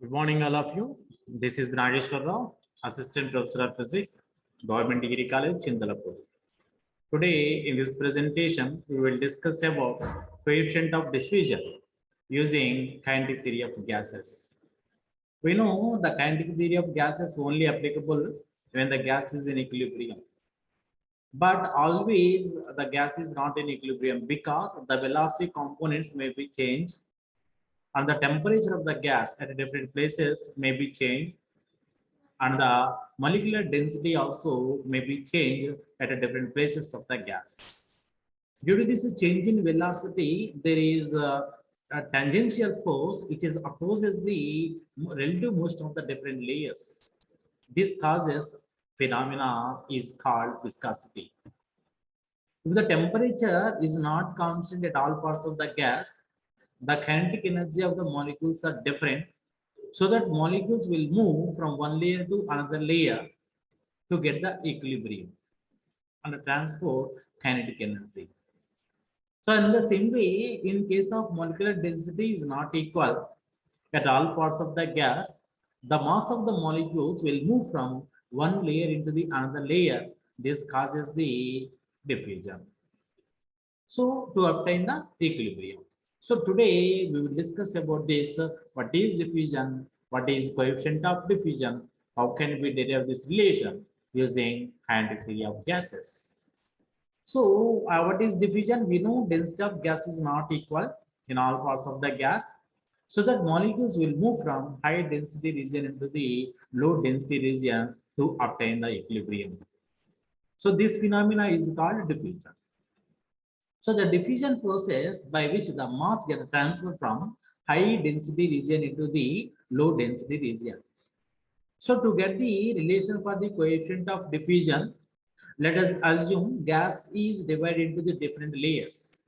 Good morning, all of you. This is Nageshwar Rao, Assistant Professor of Physics, Government Degree College, Chindalapur. Today, in this presentation, we will discuss about coefficient of diffusion using kinetic theory of gases. We know the kinetic theory of gases only applicable when the gas is in equilibrium. But always the gas is not in equilibrium because the velocity components may be changed and the temperature of the gas at different places may be changed and the molecular density also may be changed at a different places of the gas. Due to this change in velocity, there is a tangential force which is opposes the relative motion of the different layers. This causes phenomena is called viscosity. If the temperature is not constant at all parts of the gas, the kinetic energy of the molecules are different, so that molecules will move from one layer to another layer to get the equilibrium and transport kinetic energy. So in the same way, in case of molecular density is not equal at all parts of the gas, the mass of the molecules will move from one layer into the another layer. This causes the diffusion. So to obtain the equilibrium. So today we will discuss about this. What is diffusion? What is coefficient of diffusion? How can we derive this relation using kinetic theory of gases? So what is diffusion? We know density of gas is not equal in all parts of the gas. So that molecules will move from high density region into the low density region to obtain the equilibrium. So this phenomena is called diffusion. So the diffusion process by which the mass gets transferred from high density region into the low density region. So to get the relation for the coefficient of diffusion, let us assume gas is divided into the different layers.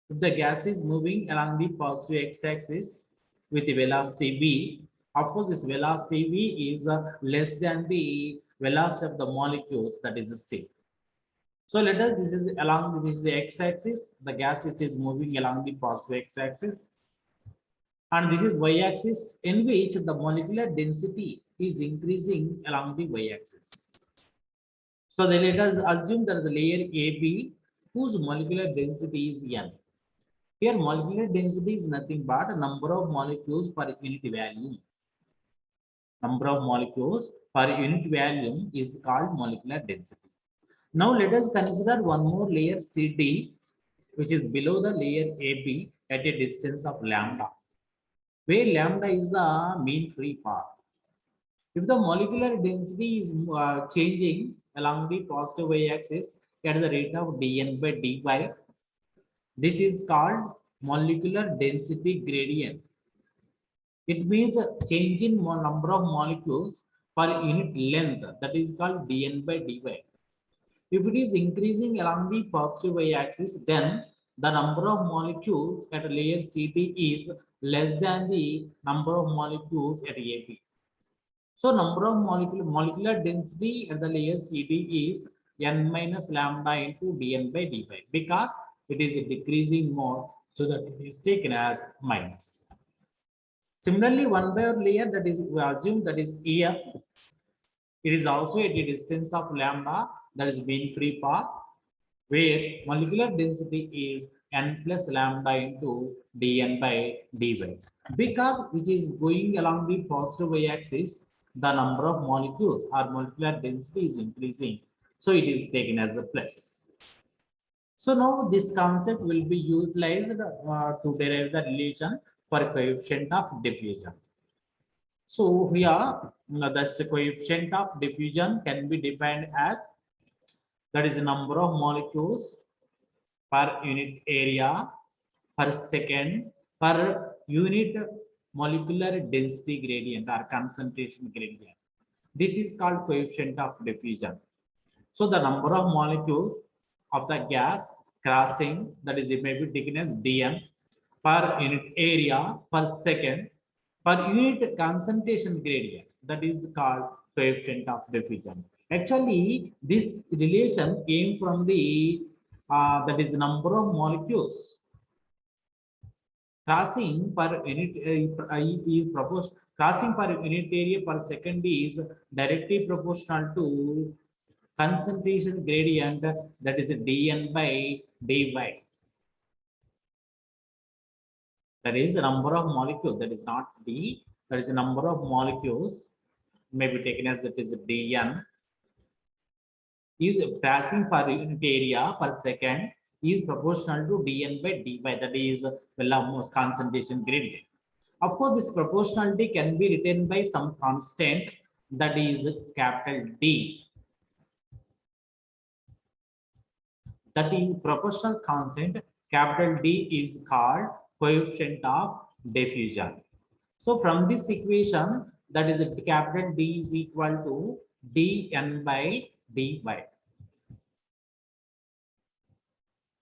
If the gas is moving along the positive x-axis with the velocity v, of course this velocity v is less than the velocity of the molecules, that is c. So let us, this is along this is the x-axis, the gas is moving along the positive x-axis, and this is y-axis in which the molecular density is increasing along the y-axis. So then let us assume that the layer AB whose molecular density is n. Here molecular density is nothing but number of molecules per unit volume. Number of molecules per unit volume is called molecular density. Now let us consider one more layer CD, which is below the layer AB at a distance of lambda, where lambda is the mean free path. If the molecular density is changing along the positive y-axis at the rate of dn by dy, this is called molecular density gradient. It means a change in number of molecules per unit length, that is called dn by dy. If it is increasing along the positive y-axis, then the number of molecules at layer CD is less than the number of molecules at AB. So number of molecular density at the layer CD is n minus lambda into dn by dy because it is a decreasing mode, so that it is taken as minus. Similarly, one by layer, that is we assume that is EF. It is also at a distance of lambda, that is mean free path, where molecular density is n plus lambda into dn by dy. Because which is going along the positive y-axis, the number of molecules or molecular density is increasing. So it is taken as a plus. So now this concept will be utilized to derive the relation for coefficient of diffusion. So here the coefficient of diffusion can be defined as, that is the number of molecules per unit area per second per unit molecular density gradient or concentration gradient. This is called coefficient of diffusion. So the number of molecules of the gas crossing, that is it may be taken as dm per unit area per second per unit concentration gradient, that is called coefficient of diffusion. Actually, this relation came from the that is number of molecules crossing per unit is proposed. Crossing per unit area per second is directly proportional to concentration gradient, that is dN by dy. That is the number of molecules. That is not d. That is the number of molecules. May be taken as it is dN is passing per unit area per second is proportional to dN by dy. That is Vellam's concentration gradient. Of course, this proportionality can be written by some constant, that is capital D. That is proportional constant, capital D is called coefficient of diffusion. So from this equation, that is capital D is equal to dN by dy.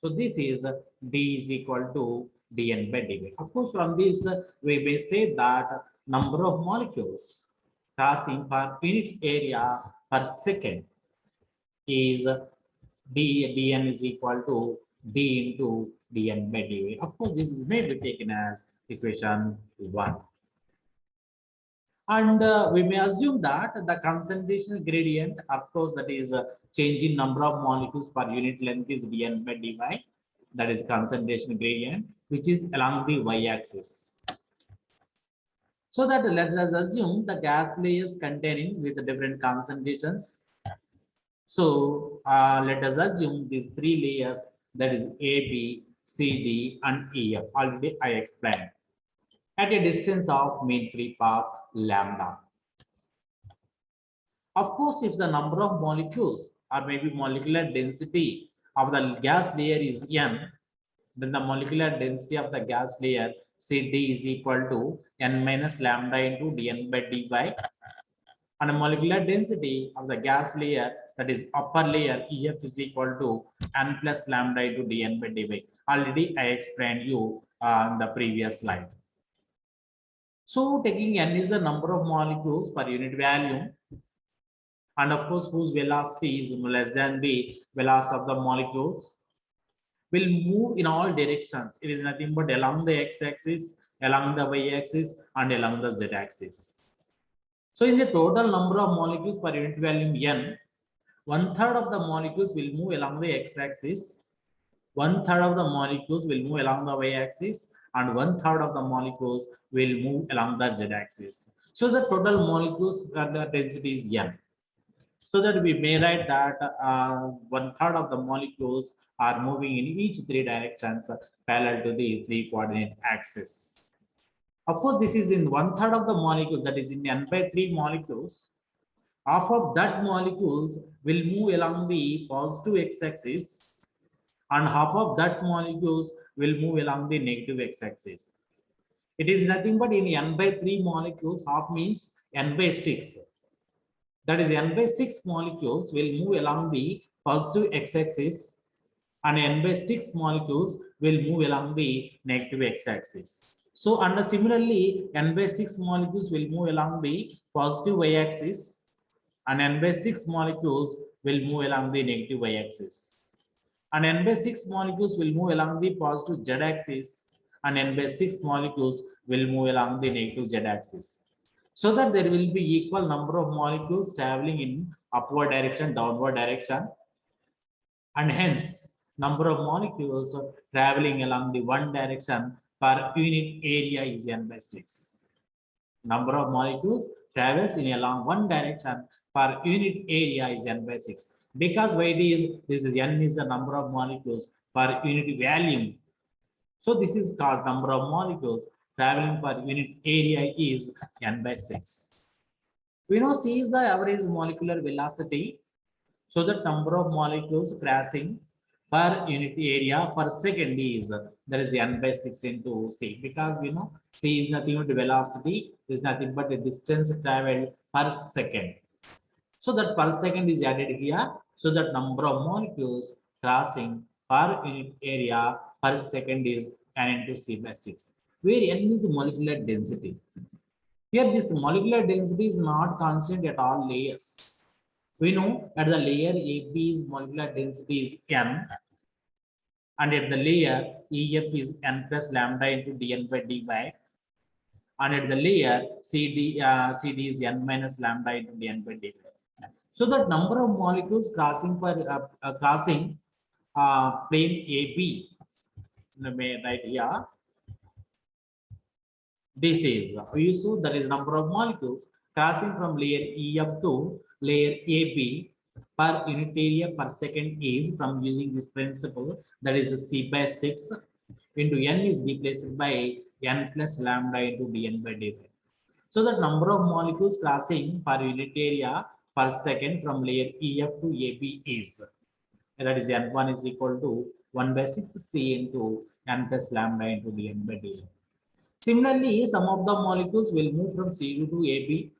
So this is D is equal to dN by dy. Of course, from this we may say that number of molecules crossing per unit area per second is dN is equal to D into dN by dy. Of course, this is may be taken as equation 1. And we may assume that the concentration gradient, of course, that is change in number of molecules per unit length is dN by dy. That is concentration gradient, which is along the y-axis. So that let us assume the gas layers containing with different concentrations. So let us assume these 3 layers, that is A, B, C, D, and E, F. Already I explained. At a distance of mean free path lambda. Of course, if the number of molecules or maybe molecular density of the gas layer is n, then the molecular density of the gas layer CD is equal to n minus lambda into dN by dy, and the molecular density of the gas layer, that is upper layer, EF is equal to n plus lambda into dN by dy. Already I explained you in the previous slide. So taking n is the number of molecules per unit volume, and of course whose velocity is less than the velocity of the molecules, will move in all directions. It is nothing but along the x-axis, along the y-axis, and along the z-axis. So in the total number of molecules per unit volume n, 1/3 of the molecules will move along the x-axis, 1/3 of the molecules will move along the y-axis, and 1/3 of the molecules will move along the z-axis. So the total molecules the density is n. So that we may write that 1/3 of the molecules are moving in each 3 directions parallel to the 3 coordinate axis. Of course, this is in 1/3 of the molecules, that is in n by 3 molecules. Half of that molecules will move along the positive x-axis, and half of that molecules will move along the negative x-axis. It is nothing but in n by 3 molecules, half means n by 6. That is n by 6 molecules will move along the positive x-axis, and n by 6 molecules will move along the negative x-axis. So, and similarly, n by 6 molecules will move along the positive y-axis, and n by 6 molecules will move along the negative y-axis. And n by 6 molecules will move along the positive z-axis, and n by 6 molecules will move along the negative z-axis. So that there will be equal number of molecules traveling in upward direction, downward direction, and hence number of molecules traveling along the one direction per unit area is n by 6. Number of molecules travels in along one direction per unit area is n by 6. Because why it is, this is n is the number of molecules per unit volume. So this is called number of molecules traveling per unit area is n by 6. We know C is the average molecular velocity. So the number of molecules crossing per unit area per second is, that is n by 6 into C, because we know C is nothing but velocity, is nothing but the distance traveled per second. So that per second is added here. So that number of molecules crossing per unit area per second is n into C by 6, where n is molecular density. Here this molecular density is not constant at all layers. We know that the layer AB's molecular density is n, And at the layer, EF is n plus lambda into dn by dy. And at the layer, CD is n minus lambda into dn by dy. So the number of molecules crossing plane AB, right here. This is so there is number of molecules crossing from layer EF to layer AB per unit area per second is, from using this principle, that is C by 6 into n is replaced by n plus lambda into dn by dy. So the number of molecules crossing per unit area per second from layer EF to AB is, that is n1 is equal to 1 by 6 C into n plus lambda into dn by dy. Similarly, some of the molecules will move from CD to AB,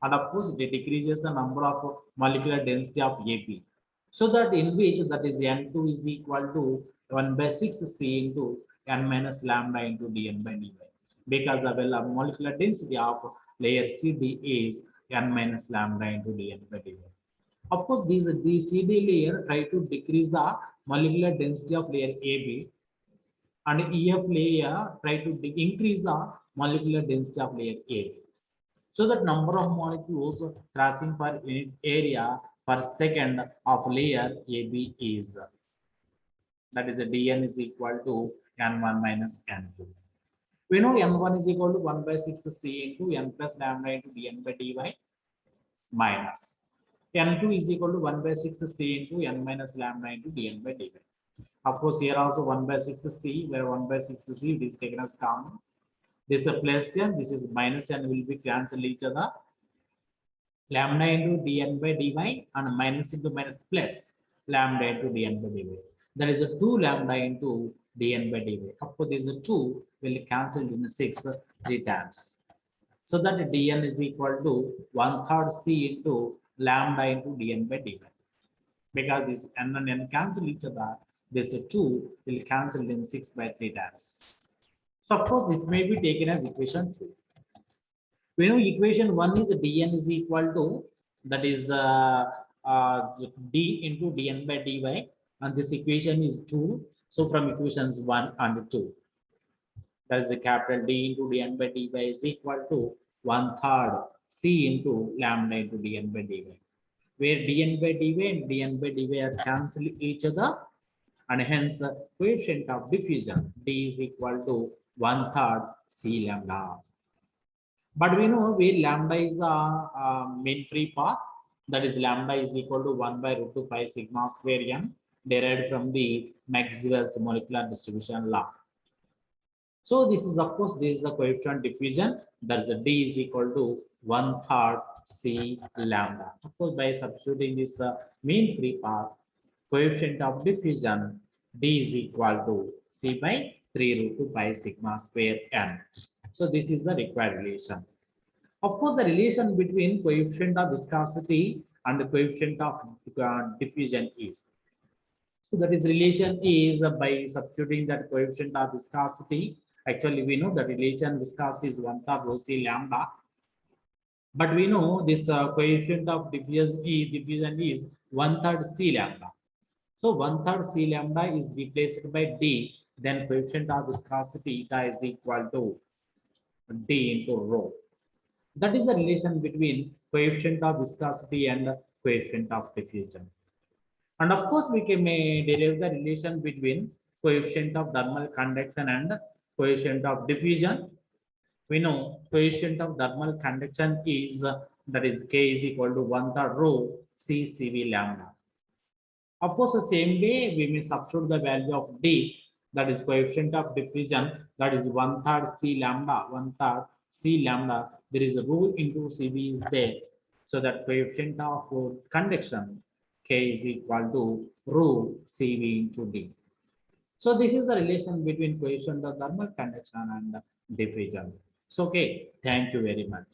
and of course, it decreases the number of molecular density of AB. So that in which, that is N2 is equal to 1 by 6 C into n minus lambda into dn by dy, because the molecular density of layer CD is n minus lambda into dn by dy. Of course, the CD layer try to decrease the molecular density of layer AB, and EF layer try to increase the molecular density of layer A. So that number of molecules crossing per unit area per second of layer AB is, that is a dn is equal to n1 minus n2. We know n1 is equal to 1 by 6 C into n plus lambda into dn by dy minus n2 is equal to 1 by 6 C into n minus lambda into dn by dy. Of course, here also 1 by 6 C, where 1 by 6 C is taken as common. This is a plus n, this is minus n, will be cancel each other. Lambda into dn by dy and minus into minus plus lambda into dn by dy. That is a 2 lambda into dn by dy. Of course, this is a 2 will cancel in the 6 3 times. So that dn is equal to 1/3 C into lambda into dn by dy. Because this n and n cancel each other, this 2 will cancel in 6 by 3 times. So of course, this may be taken as equation 2. We know equation 1 is dn is equal to, that is d into dn by dy, and this equation is 2. So from equations 1 and 2, that is a capital D into dn by dy is equal to 1/3 C into lambda into dn by dy, where dn by dy and dn by dy are cancel each other, and hence coefficient of diffusion D is equal to 1/3 C lambda. But we know where lambda is the mean free path, that is lambda is equal to 1 by root 2 pi sigma square n, derived from the Maxwell's molecular distribution law. So this is, of course, this is the coefficient diffusion, that is D is equal to 1/3 C lambda. Of course, by substituting this mean free path, coefficient of diffusion D is equal to C by 3 root 2 pi sigma square n. So this is the required relation. Of course, the relation between coefficient of viscosity and the coefficient of diffusion is. So that is relation is by substituting that coefficient of viscosity. Actually, we know the relation viscosity is 1/3 rho C lambda. But we know this coefficient of diffusion is 1/3 C lambda. So 1/3 C lambda is replaced by D. Then coefficient of viscosity eta is equal to D into rho. That is the relation between coefficient of viscosity and coefficient of diffusion. And of course, we can derive the relation between coefficient of thermal conduction and coefficient of diffusion. We know coefficient of thermal conduction is, that is K is equal to 1/3 rho C CV lambda. Of course, the same way we may substitute the value of D, that is coefficient of diffusion, that is 1/3 C lambda, 1/3 C lambda. There is a rho into CV is there. So that coefficient of conduction K is equal to rho CV into D. So this is the relation between coefficient of thermal conduction and diffusion. So okay, thank you very much.